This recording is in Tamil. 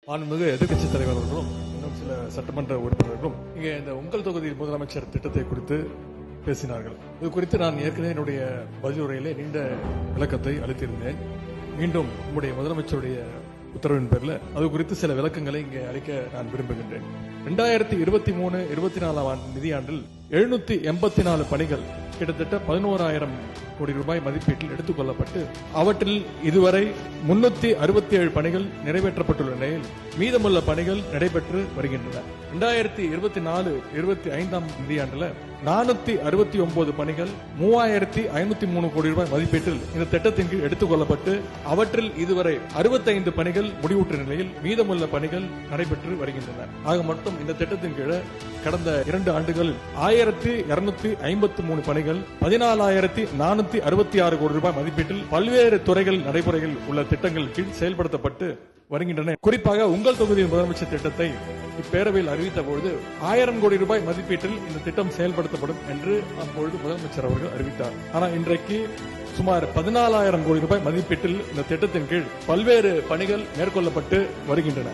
மாண்புமிகு எதிர்க்கட்சித் தலைவர் அவர்களும் இன்னும் சில சட்டமன்ற உறுப்பினர்களும் இங்கே இந்த உங்கள் தொகுதி முதலமைச்சர் திட்டத்தை குறித்து பேசினார்கள். இது குறித்து நான் ஏற்கனவே என்னுடைய பதிலுரையிலே நீண்ட விளக்கத்தை அளித்திருந்தேன். மீண்டும் நம்முடைய முதலமைச்சருடைய உத்தரவின் பேரில் அது குறித்து சில விளக்கங்களை இங்கே அளிக்க நான் விரும்புகின்றேன். 2023-24 நிதியாண்டில் 784 பணிகள் கிட்டத்தட்ட 11,000 கோடி ரூபாய் மதிப்பீட்டில் எடுத்துக் கொள்ளப்பட்டு அவற்றில் இதுவரை 367 பணிகள் நிறைவேற்றப்பட்டுள்ள நிலையில் மீதமுள்ள பணிகள் நடைபெற்று வருகின்றன. 2024-25 நிதியாண்டில் 469 பணிகள் 3,503 கோடி ரூபாய் மதிப்பீட்டில் இந்த திட்டத்தின் கீழ் எடுத்துக் கொள்ளப்பட்டு அவற்றில் இதுவரை 65 பணிகள் முடிவுற்ற நிலையில் மீதமுள்ள பணிகள் நடைபெற்று வருகின்றன. ஆக மொத்தம் இந்த திட்டத்தின் கீழ் கடந்த 2 ஆண்டுகளில் 1,253 பணிகள் 14,466 கோடி ரூபாய் மதிப்பீட்டில் பல்வேறு துறைகள் நடைமுறைகள் உள்ள திட்டங்கள் கீழ் செயல்படுத்தப்பட்டு வருகின்றன. குறிப்பாக உங்கள் தொகுதியின் முதலமைச்சர் திட்டத்தை இப்பேரவையில் அறிவித்த பொழுது 1000 கோடி ரூபாய் மதிப்பீட்டில் இந்த திட்டம் செயல்படுத்தப்படும் என்று அப்பொழுது முதலமைச்சர் அவர்கள் அறிவித்தார். ஆனால் இன்றைக்கு சுமார் 14,000 கோடி ரூபாய் மதிப்பீட்டில் இந்த திட்டத்தின் கீழ் பல்வேறு பணிகள் மேற்கொள்ளப்பட்டு வருகின்றன.